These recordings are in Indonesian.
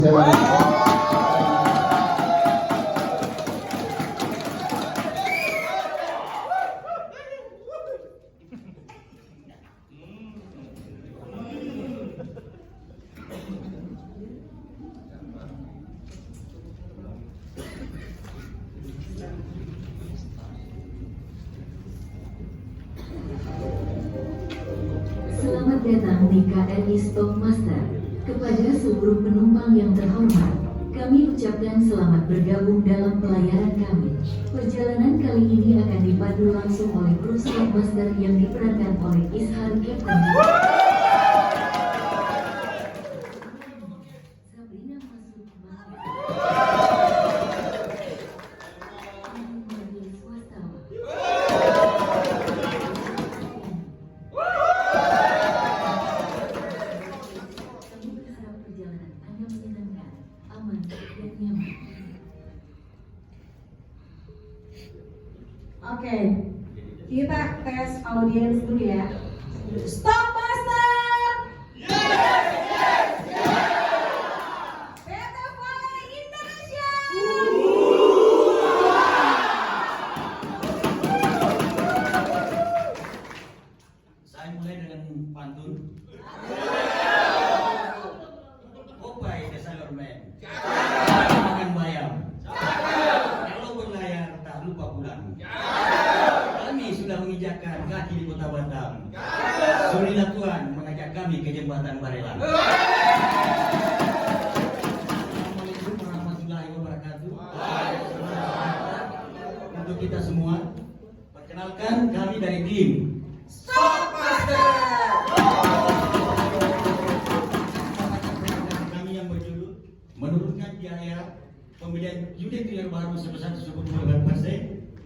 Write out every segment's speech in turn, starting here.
Selamat datang di KRI Stockmaster. Kepada seluruh penumpang yang terhormat, kami ucapkan selamat bergabung dalam pelayaran kami. Perjalanan kali ini akan dipandu langsung oleh kru Stockmaster yang diperankan oleh Ishar Kapten. Sabrina masuk Oke, kita tes audiens dulu ya. Stockmaster! PT Vale Indonesia! Saya mulai dengan pantun. Opai the Sailorman. Makan bayam. Kalau berlayar tak lupa pulang. Kami sudah menginjakkan kaki di kota Batam. Surilah Tuhan mengajak kami ke jembatan Barelang. Assalamualaikum warahmatullahi wabarakatuh. Untuk kita semua, perkenalkan kami dari tim Stockmaster. Kami yang berjudul menurunkan biaya pembelian unit trailer baru sebesar 10%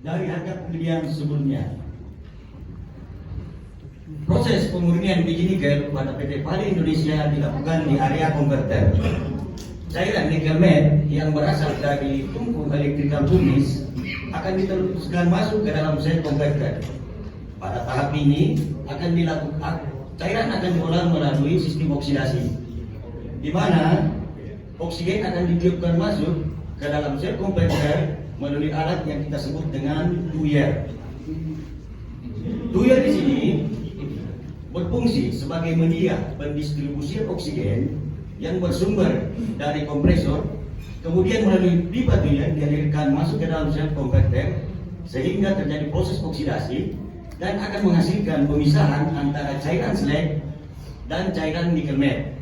dari harga pembelian sebelumnya. Proses pemurnian biji nikel pada PT Vale Indonesia dilakukan di area konverter. Cairan nikel matte yang berasal dari tungku elektrikal tumis akan diteruskan masuk ke dalam sel konverter. Pada tahap ini cairan akan diolah melalui sistem oksidasi, di mana oksigen akan ditiupkan masuk ke dalam sel konverter melalui alat yang kita sebut dengan tuyer. Tuyer di sini berfungsi sebagai media pendistribusian oksigen yang bersumber dari kompresor, kemudian melalui pipa tuyer dialirkan masuk ke dalam sel konverter sehingga terjadi proses oksidasi dan akan menghasilkan pemisahan antara cairan slag dan cairan nikel matte.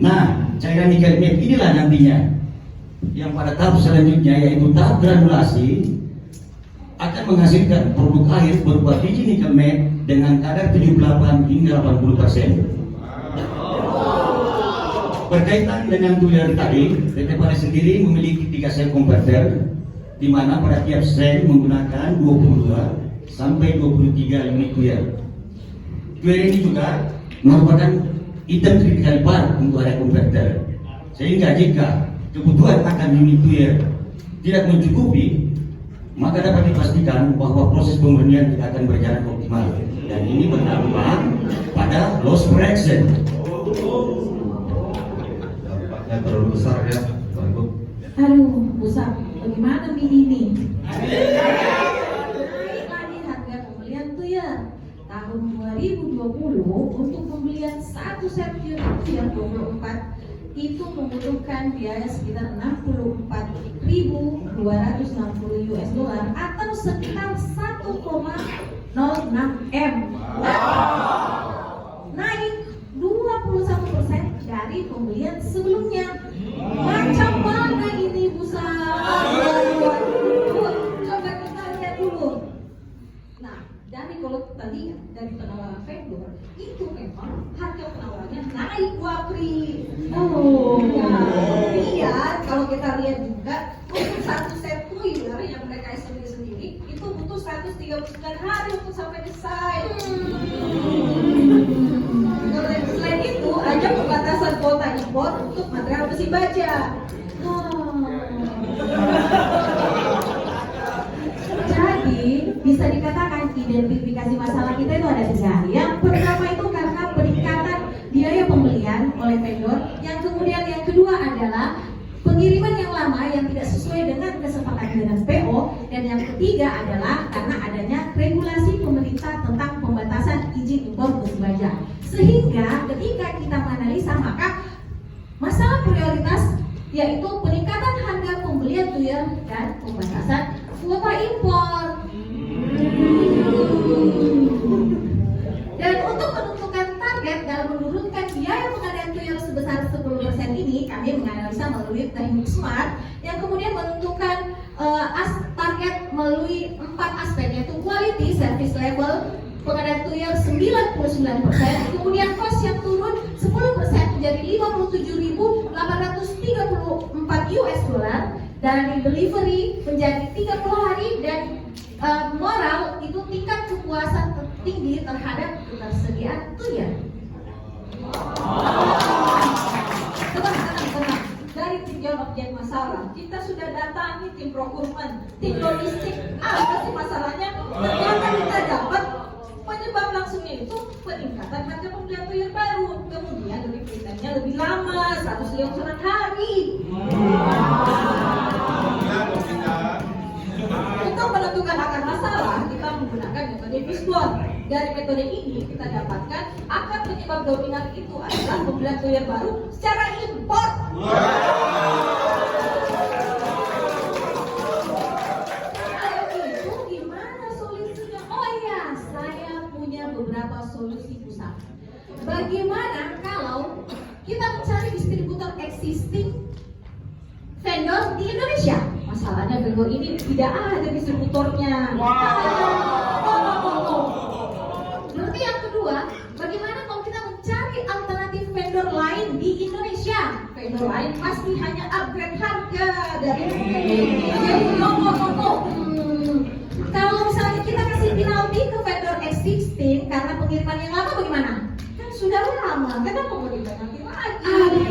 Nah, cairan nikel matte inilah nantinya yang pada tahap selanjutnya, yaitu tahap granulasi, akan menghasilkan produk akhir berupa biji nikel matte dengan kadar 78 hingga 80%. Berkaitan dengan tuyer tadi, PT Vale sendiri memiliki 3 sel konverter, di mana pada tiap sel menggunakan 22 sampai 23 unit tuyer. Tuyer ini juga merupakan item critical part untuk area konverter, sehingga jika kebutuhan akan unit tuyer tidak mencukupi, maka dapat dipastikan bahwa proses pemurnian tidak akan berjalan optimal, dan ini berdampak pada loss production. Dampaknya terlalu besar ya, Pak Ibu. Aduh, Pusat, bagaimana ini? Naik lagi harga pembelian tuyer. Tahun 2020 untuk pembelian satu set tuyer 24 itu membutuhkan biaya sekitar 64.260 US dollar atau sekitar 1,06 M. Naik 21% dari pembelian sebelumnya. Macam mana ini Coba kita lihat dulu. Nah, kalau kita lihat dari penawaran vendor itu memang harga penawarannya naik Wapri. Iya, kalau kita lihat juga untuk satu set tuyer yang mereka estimasi sendiri itu butuh 139 hari untuk sampai di site. Selain itu ada pembatasan kuota impor untuk material besi baja. Jadi bisa dikatakan identifikasi masalah kita itu ada 3. Yang pertama itu karena peningkatan biaya biaya pembelian oleh vendor. Yang kemudian yang kedua adalah pengiriman yang lama yang tidak sesuai dengan kesepakatan dengan PO, dan yang ketiga adalah karena adanya regulasi pemerintah tentang pembatasan izin impor besi baja. Sehingga ketika kita menganalisa, maka masalah prioritas yaitu peningkatan harga pembelian tuyer dan pembatasan kuota impor. Dan untuk menentukan target dalam menurunkan biaya pengadaan tuyer sebesar 10% ini, kami menganalisa melalui teknik SMART yang kemudian menentukan target melalui 4 aspek, yaitu quality, service level, pengadaan tuyer 99%, kemudian cost yang turun 10% menjadi 57.834 US dollar, dan delivery menjadi 30 hari, dan moral itu tingkat kepuasan tertinggi terhadap ketersediaan tuyer. Tenang. Dari tinjauan objek masalah, kita sudah datangi tim procurement, tim logistik, apa sih masalahnya? Ternyata kita dapat penyebab langsungnya itu peningkatan harga pembelian tuyer baru, kemudian delivery-nya lebih lama, 150 hari. Untuk menentukan akar masalah, kita menggunakan metode fishbone. Dari metode ini kita dapatkan akar penyebab dominan itu adalah pembelian tuyer baru secara impor. Kalau itu gimana solusinya? Oh iya, saya punya beberapa solusi pusat. Bagaimana kalau kita mencari distributor existing vendor di Indonesia? Masalahnya vendor ini tidak ada distributornya. Berarti yang kedua, bagaimana kalau kita mencari alternatif vendor lain di Indonesia? Vendor lain pasti hanya upgrade harga dari Kalau misalnya kita kasih penalti ke vendor existing karena pengiriman yang lama, bagaimana? Kan sudah lama, kenapa mau dipenalti lagi?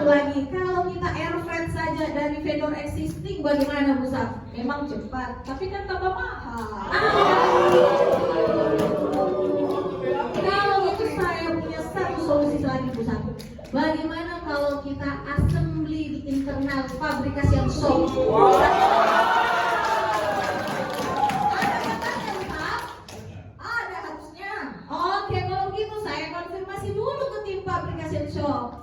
Lagi, kalau kita air freight saja dari vendor existing, bagaimana Pusat? Memang cepat, tapi kan tambah mahal. Kalau itu saya punya satu solusi lagi Pusat. Bagaimana kalau kita assembly di internal fabrikasi yang shop? Ada harusnya. Oke, kalau begitu saya konfirmasi dulu ke tim fabrikasi shop.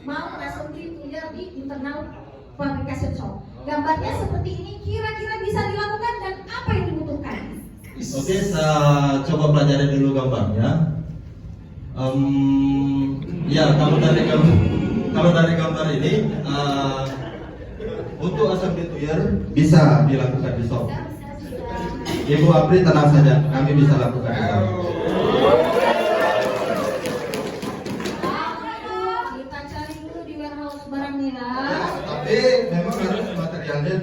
Mau assembly tuyer di internal fabrication shop. Gambarnya seperti ini, kira-kira bisa dilakukan dan apa yang dibutuhkan? Oke, saya coba pelajari dulu gambarnya. Ya, kalau dari gambar ini untuk assembly tuyer bisa dilakukan di shop. Ibu Apri tenang saja, kami bisa lakukan di shop. Kita cari dulu di warehouse barangnya. Tapi memang harus materialnya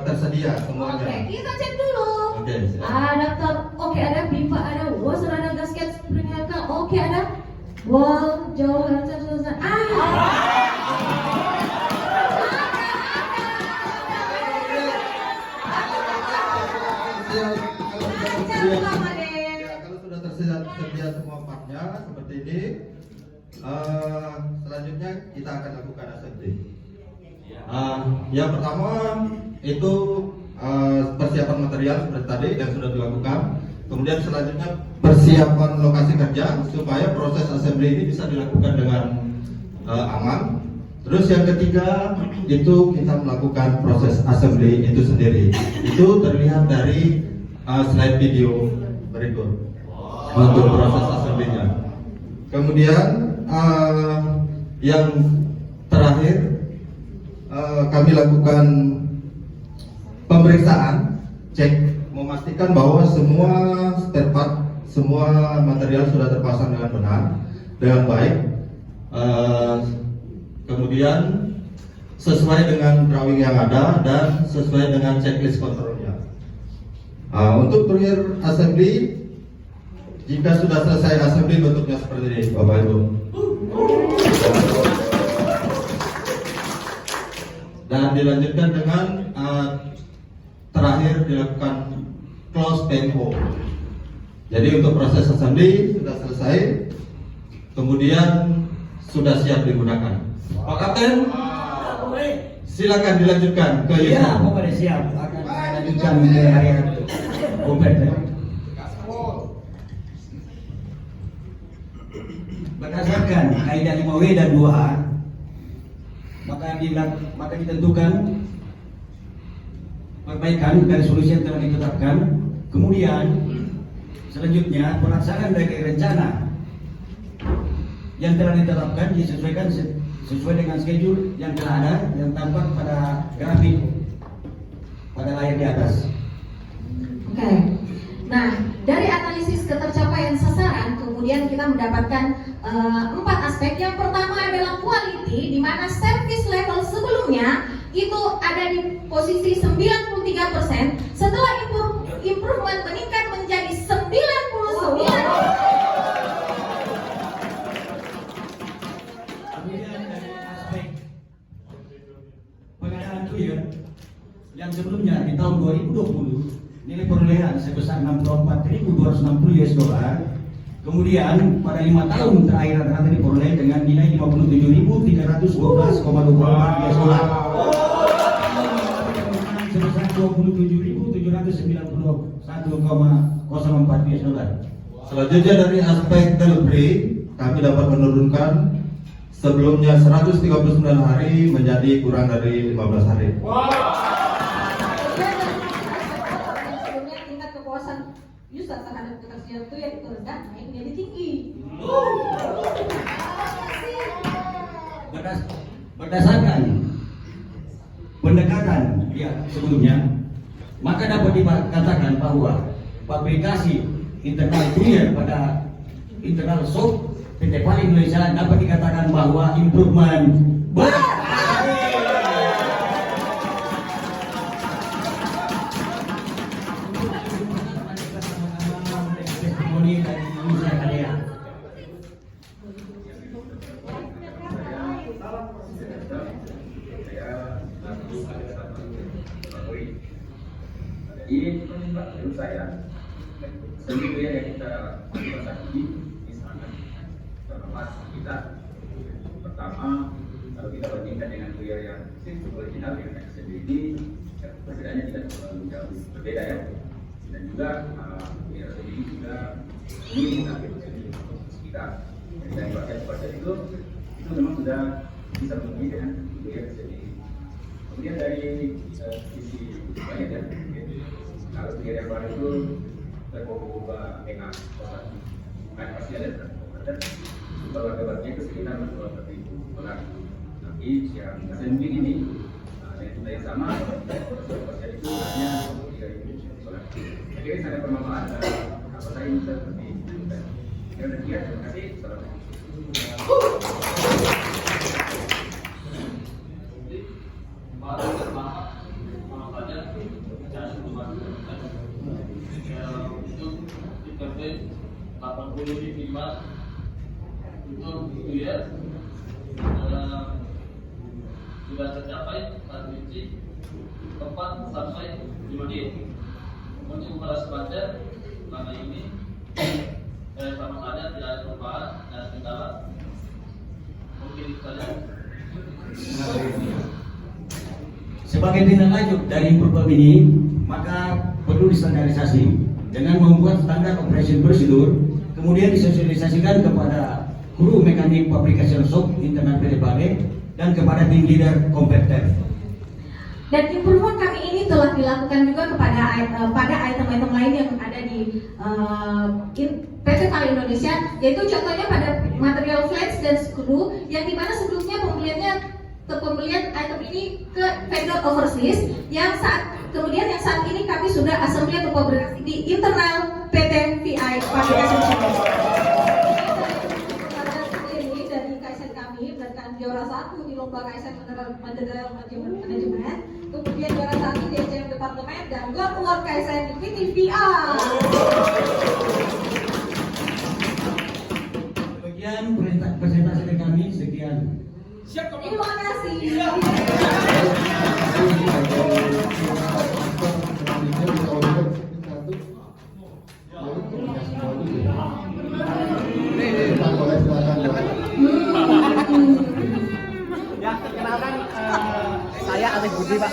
tersedia semuanya. Oke, kita cek dulu. Oke, Ada pipa, ada washer, ada gasket spring helka. Oke, ada wall, jauh, Kalau sudah tersedia semua partnya seperti ini, selanjutnya kita akan lakukan assembly. Yang pertama itu persiapan material seperti tadi yang sudah dilakukan. Kemudian selanjutnya persiapan lokasi kerja supaya proses assembly ini bisa dilakukan dengan aman. Terus yang ketiga itu kita melakukan proses assembly itu sendiri. Itu terlihat dari slide video berikut untuk proses assembly-nya. Kemudian yang terakhir kami lakukan pemeriksaan, cek memastikan bahwa semua spare part, semua material sudah terpasang dengan benar, dengan baik. Kemudian sesuai dengan drawing yang ada dan sesuai dengan checklist kontrolnya. Untuk tuyer assembly, jika sudah selesai assembly bentuknya seperti ini, Bapak Ibu. dan dilanjutkan dengan terakhir dilakukan close PMO. Jadi untuk proses assembly sudah selesai, kemudian sudah siap digunakan. Pak Kapten, silakan dilanjutkan ke Ya, Bapak siap akan lanjutkan ke area kompeten. Berdasarkan kaidah 5W dan 2H, maka ditentukan perbaikan dari solusi yang telah ditetapkan. Kemudian selanjutnya pelaksanaan dari rencana yang telah ditetapkan disesuaikan sesuai dengan schedule yang telah ada, yang tampak pada grafik pada layar di atas. Oke. Nah, dari analisis ketercapaian sasaran, kemudian kita mendapatkan 4 aspek. Yang pertama adalah quality, di mana service level sebelumnya itu ada di posisi 93%. Setelah improvement meningkat menjadi 99%. Kemudian dari aspek pengadaan clear yang sebelumnya di tahun 2020 nilai perolehan sebesar 64.260 US dollar. Kemudian pada 5 tahun terakhir rata-rata diperoleh dengan nilai 57.312,24 US dollar. Sebesar 27.791,04 US dollar. Selanjutnya dari aspek delivery, kami dapat menurunkan sebelumnya 139 hari menjadi kurang dari 15 hari. Sebelumnya tingkat kepuasan user terhadap ketersediaan itu yang rendah naik menjadi tinggi. Berdasarkan pendekatan sebelumnya, maka dapat dikatakan bahwa fabrikasi internal clear pada internal shop PT Pali Indonesia dapat dikatakan bahwa improvement testimoni dari usaha kalian. Jadi menurut saya sendiri yang kita lakukan ini sangat bermanfaat kita. Pertama, kalau kita bandingkan dengan kuliah yang original dengan sendiri ini perbedaannya tidak terlalu jauh berbeda ya. Dan juga kuliah sendiri juga ini kita jadi dari proses itu memang sudah bisa memenuhi dengan kuliah sendiri. Kemudian dari sisi banyak ya, kalau kuliah yang baru itu terbuka dengan kosan, kan pasti ada dan kalau debatnya itu sekitar 2.000 orang. Tapi yang mungkin ini dengan yang sama, persen itu hanya 3.000 orang. Jadi ini sangat bermanfaat. Apa saya bisa seperti itu? Ya udah dia, terima kasih. itu ya sudah tercapai transmisi 4 sampai 5 menit. Untuk ukuran standar selama ini sama saja tidak ada perubahan dan kendala. Mungkin saja. Sebagai tindak lanjut dari improvement ini, maka perlu distandarisasi dengan membuat standar operation procedure, kemudian disosialisasikan kepada kru mekanik fabrication shop internal PT Pale dan kepada tim leader kompeten. Dan improvement kami ini telah dilakukan juga pada item-item lain yang ada di PT Pale Indonesia, yaitu contohnya pada material flex dan screw yang dimana sebelumnya pembelian item ini ke vendor overseas yang saat ini kami sudah assembly atau fabrikasi di internal PT VI Fabrication Service. Dari KSN kami berdasarkan juara 1 di lomba KSN General Management, kemudian juara 1 di SCM Departemen dan God Award KSN di PT VI. Bagian presentasi dari kami sekian. Terima kasih. Ya, kenalkan saya Arif Budi, Pak.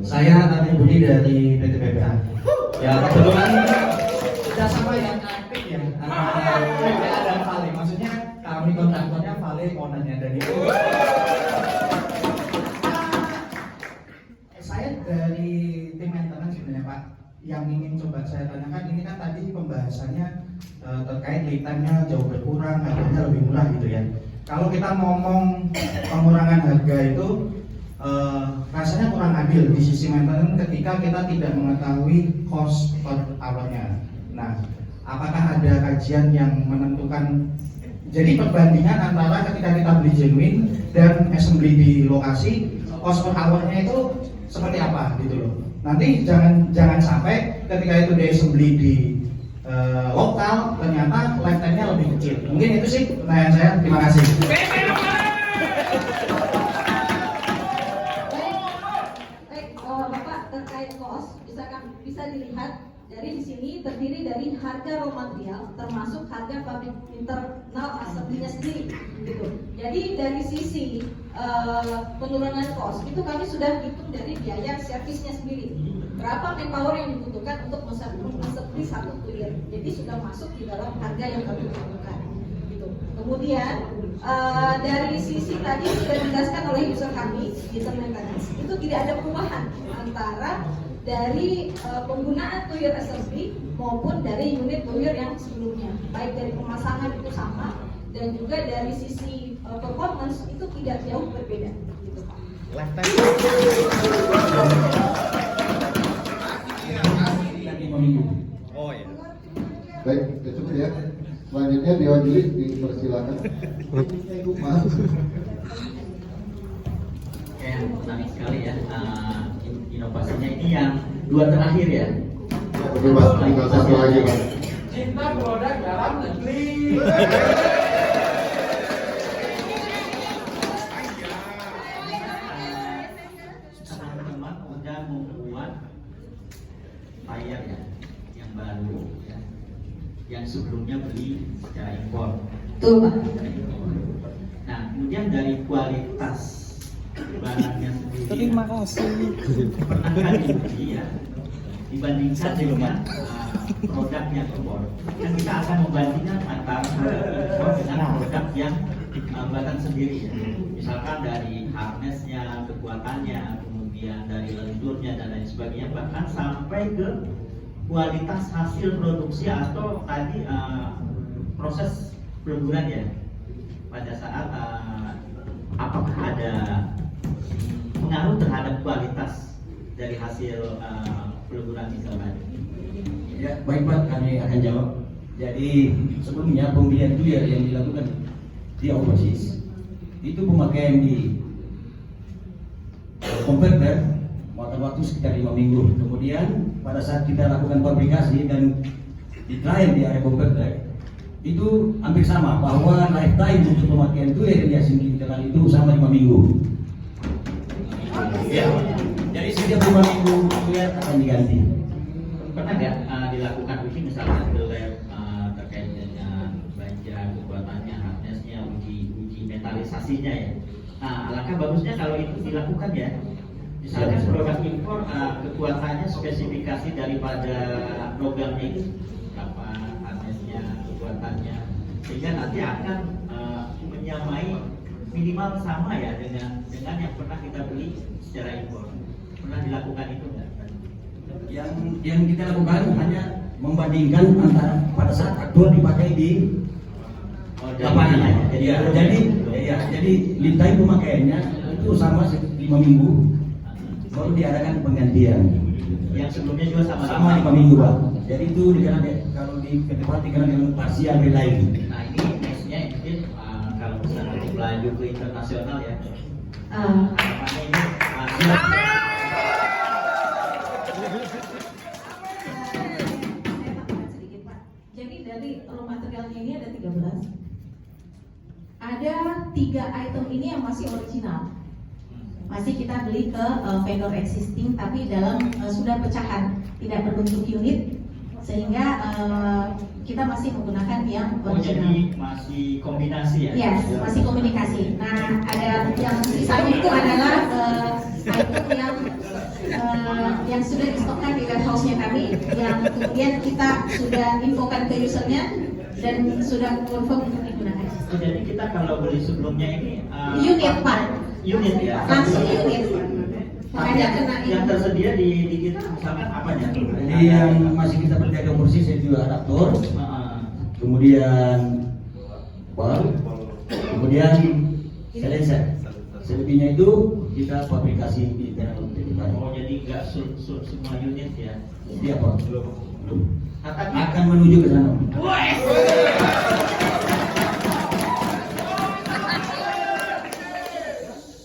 Saya Arif Budi dari PT PPA. Ya, kebetulan kita sama yang aktif ya. PPA dan Vale. Maksudnya kami kontraktornya Vale ownernya dan itu. Saya dari tim maintenance sebenarnya Pak. Yang ingin coba saya tanyakan ini kan tadi pembahasannya terkait lead time-nya jauh berkurang, harganya lebih murah gitu ya. Kalau kita ngomong pengurangan harga itu rasanya kurang adil di sisi maintenance ketika kita tidak mengetahui cost per hour-nya. Nah, apakah ada kajian yang menentukan jadi perbandingan antara ketika kita beli genuine dan assembly di lokasi cost per hour-nya itu seperti apa gitu loh. Nanti jangan sampai ketika itu di assembly di lokal ternyata lifetime-nya lebih kecil. Mungkin itu sih pertanyaan saya. Terima kasih. Baik, Bapak terkait cost bisa dilihat dari di sini terdiri dari harga raw material termasuk harga pabrik internal assembly-nya sendiri gitu. Jadi dari sisi penurunan cost itu kami sudah hitung dari biaya servisnya sendiri. Berapa manpower yang dibutuhkan untuk mengassembly satu tulir. Jadi sudah masuk di dalam harga yang kami lakukan. Gitu. Kemudian dari sisi tadi sudah dijelaskan oleh user kami di maintenance itu tidak ada perubahan antara dari penggunaan tulir assembly maupun dari unit tulir yang sebelumnya. Baik dari pemasangan itu sama dan juga dari sisi performance itu tidak jauh berbeda. Gitu, Pak. Oh ya. Baik, itu cukup ya. Selanjutnya Dewan Juri dipersilakan. Maaf. Yang menarik sekali ya, inovasinya ini yang dua terakhir ya. Oke Pak, tinggal satu lagi Pak. Cinta produk dalam negeri. Teman-teman udah membuat layar ya, yang baru ya, yang sebelumnya beli secara impor. Betul, Pak. Nah, kemudian dari kualitas barangnya sendiri. Terima kasih. Pernah kan diuji ya, dibandingkan dengan produk yang impor. Kan kita akan membandingkan antara produk impor dengan produk yang buatan sendiri ya. Misalkan dari harnessnya, kekuatannya, kemudian dari lenturnya dan lain sebagainya, bahkan sampai ke kualitas hasil produksi atau tadi proses peleburan ya. Pada saat apakah ada pengaruh terhadap kualitas dari hasil peleburan misalnya? Ya, baik Pak, kami akan jawab. Jadi sebelumnya pembelian tulir yang dilakukan di overseas itu pemakaian di converter makan waktu sekitar 5 minggu. Kemudian pada saat kita lakukan fabrikasi dan di trial di area converter itu hampir sama, bahwa lifetime untuk pemakaian tulir yang diasingkan itu sama 5 minggu. Ya, jadi setiap 5 minggu tulir akan diganti. Pernah nggak dilakukan uji misalnya ke lab terkait dengan baja, kekuatannya, harnessnya, uji metalisasinya ya? Nah, alangkah bagusnya kalau itu dilakukan ya. Misalnya produk impor kekuatannya, spesifikasi daripada logamnya itu berapa, harnessnya, kekuatannya, sehingga nanti akan menyamai minimal sama ya dengan yang pernah kita beli secara impor. Pernah dilakukan itu nggak? Yang kita lakukan hanya membandingkan antara pada saat aktual dipakai di lapangan aja. Jadi lead time pemakaiannya itu sama 5 minggu, baru diadakan penggantian. Yang sebelumnya juga Sama 5 minggu Pak. Jadi itu kalau di kedepan dikenal dengan partial relay. Nah ini nextnya mungkin kalau misalnya berlanjut ke internasional ya. Harapannya ini Sedikit, Pak. Jadi dari raw materialnya ini ada 13. Ada 3 item ini yang masih original. masih kita beli ke vendor existing tapi dalam sudah pecahan, tidak berbentuk unit, sehingga kita masih menggunakan yang original. Jadi masih kombinasi ya? Yes, masih komunikasi. Nah, ada yang sisanya itu adalah item yang sudah distokkan di warehouse-nya kami, yang kemudian kita sudah infokan ke usernya dan sudah confirm untuk digunakan. Oh, jadi kita kalau beli sebelumnya ini Unit Pak, unit ya? langsung unit. Makanya kena Yang tersedia di kita misalkan apanya? Jadi yang masih kita berdagang bersih saya jual adaptor, kemudian bar, kemudian silencer. Selebihnya itu kita fabrikasi di internal kita. Oh, jadi nggak semua unit ya? Iya Pak, belum. Akan menuju ke sana.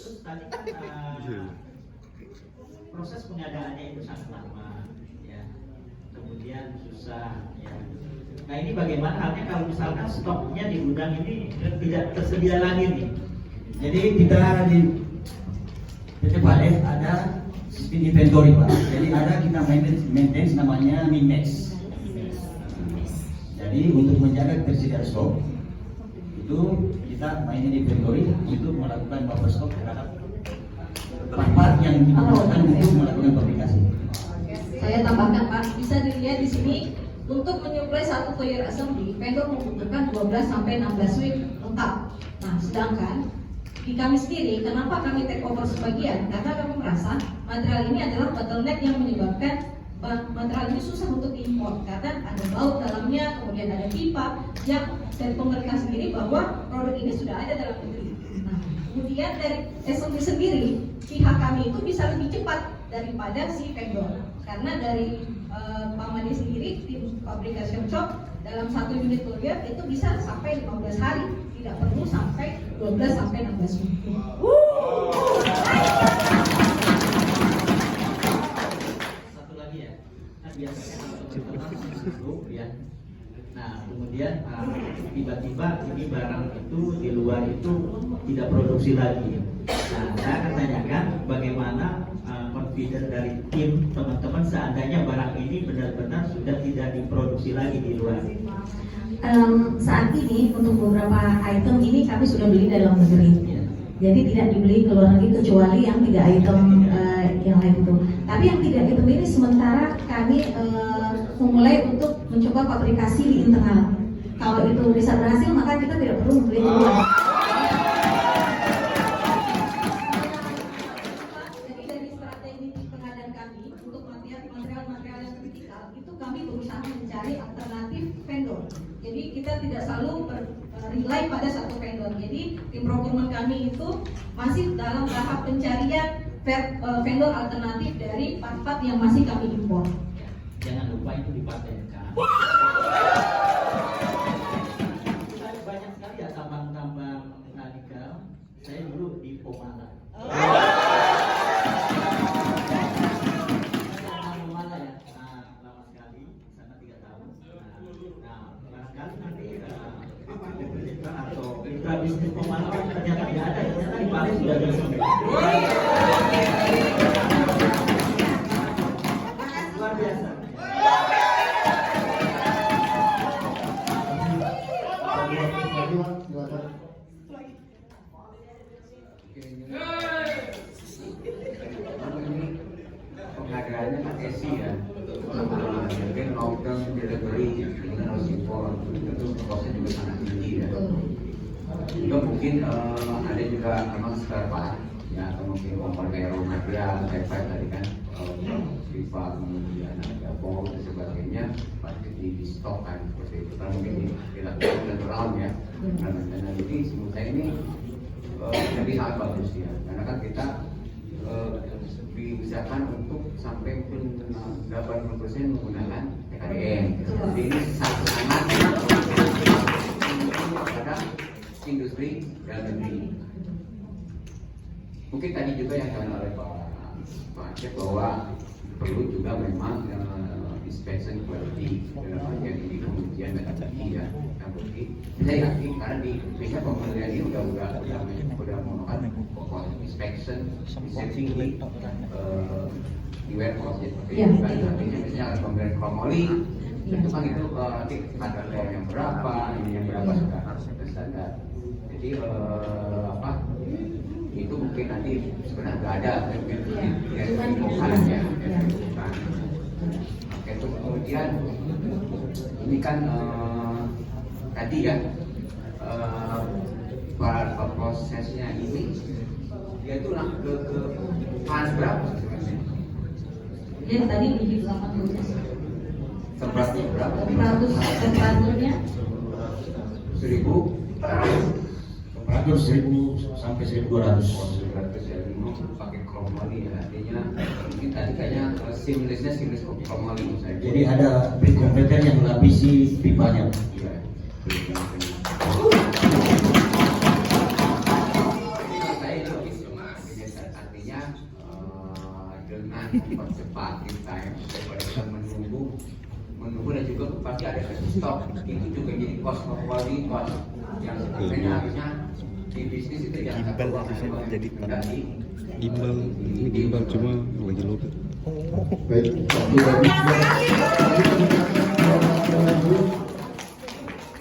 Terus tadi kan proses pengadaannya itu sangat lama, ya. Kemudian susah, ya. Nah ini bagaimana halnya kalau misalkan stoknya di gudang ini tidak tersedia lagi nih? Jadi kita di PT Pales ada sistem inventory Pak. Jadi ada kita maintenance namanya Minmax. Jadi untuk menjaga ketersediaan stok itu kita mainin inventory untuk melakukan buffer stok terhadap part yang dibutuhkan untuk melakukan fabrikasi. Saya tambahkan Pak, bisa dilihat di sini untuk menyuplai satu toyer assembly, vendor membutuhkan 12 sampai 16 week lengkap. Nah, sedangkan di kami sendiri, kenapa kami take over sebagian? Karena kami merasa material ini adalah bottleneck yang menyebabkan material ini susah untuk diimpor karena ada baut dalamnya, kemudian ada pipa yang dari pemerintah sendiri bahwa produk ini sudah ada dalam negeri. Nah, kemudian dari assembly sendiri, pihak kami itu bisa lebih cepat daripada si vendor karena dari Pak Madi sendiri tim fabrication shop dalam satu unit toyer itu bisa sampai 15 hari, tidak perlu sampai 12 sampai 16 minggu. Satu lagi ya, kan biasanya kalau teman-teman masuk ya. Nah kemudian tiba-tiba ini barang itu di luar itu tidak produksi lagi. Nah saya akan tanyakan bagaimana confident dari tim teman-teman seandainya barang ini benar-benar sudah tidak diproduksi lagi di luar. Saat ini untuk beberapa item ini kami sudah beli dalam negeri. Jadi tidak dibeli ke luar negeri kecuali yang 3 item yang lain itu. Tapi yang 3 item ini sementara kami memulai untuk mencoba fabrikasi di internal. Kalau itu bisa berhasil maka kita tidak perlu membeli di luar. Jadi dari strategi pengadaan kami untuk material-material yang kritikal itu kami berusaha mencari alternatif vendor. Jadi kita tidak selalu rely pada satu vendor. Jadi tim procurement kami itu masih dalam tahap pencarian vendor alternatif dari part-part yang masih kami impor. Jangan lupa itu dipatenkan. Banyak sekali ya tambang-tambang radikal. Saya dulu di Pomala. Pomala ya, lama sekali, sana 3 tahun. Nah, barangkali nanti atau mitra bisnis Pomala ternyata tidak ada, ternyata di Paris sudah ada semua. Luar biasa. Pengadaannya kan esi ya, mungkin long-term delivery, kemudian harus impor, tentu kosnya juga sangat tinggi ya. Juga mungkin ada juga memang spare part, ya atau mungkin komponen raw material, kayak tadi kan, pipa, kemudian ada bom dan sebagainya, pasti di stok kan seperti itu. Karena mungkin dilakukan natural ya, dan jadi menurut saya ini jadi sangat bagus ya, karena kan kita diusahakan untuk sampai 80% menggunakan TKDN. Jadi ini sangat kepada industri dalam negeri. Mungkin tadi juga yang disampaikan oleh Pak Acep bahwa perlu juga memang inspection quality dalam bagian ini pengujian dan tinggi ya. hitam putih. Saya yakin karena di Indonesia pemilihan ini udah melakukan inspection, tinggi di warehouse ya. Iya. Artinya misalnya ada pemberian kromoli, itu kan itu nanti ada yang berapa, ini yang berapa sudah standar. Jadi itu mungkin nanti sebenarnya nggak ada Oke, itu kemudian ini kan tadi ya prosesnya ini dia itu ke panas berapa sebenarnya? Lihat tadi di 800. Seberapa berapa? Temperaturnya 1000. Temperatur 1000 sampai 1200. 1200 ya, ini pakai kromoli ya, artinya ini tadi kayaknya seamless kromoli saya. Jadi ada kompeten yang melapisi pipanya. Iya. Saya logis cuma artinya dengan percepat time daripada kita menunggu dan juga pasti ada stok, itu juga jadi cost quality cost yang sebenarnya harusnya di bisnis itu jangan jadi gimbal cuma lagi lupa. Baik,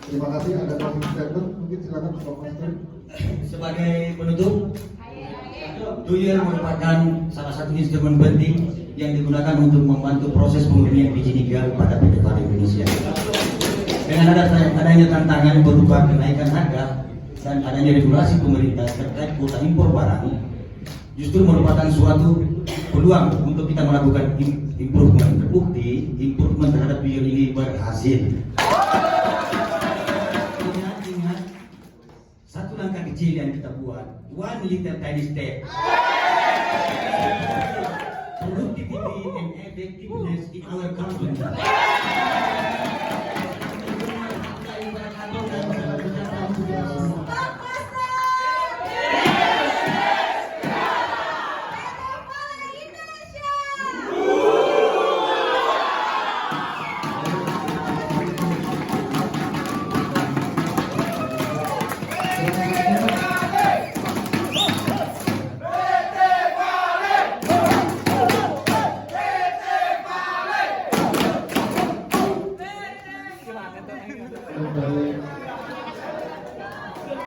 terima kasih. Ada closing statement, mungkin silakan Pak Master. Sebagai penutup, Tuyul merupakan salah satu instrumen penting yang digunakan untuk membantu proses pemurnian biji nikel pada PT Pal Indonesia. Dengan adanya tantangan berupa kenaikan harga dan adanya regulasi pemerintah terkait kuota impor barang, justru merupakan suatu peluang untuk kita melakukan improvement. Terbukti improvement terhadap Tuyul ini berhasil. Ingat, satu langkah kecil yang kita buat, one little tiny step. Productivity and effectiveness in our company.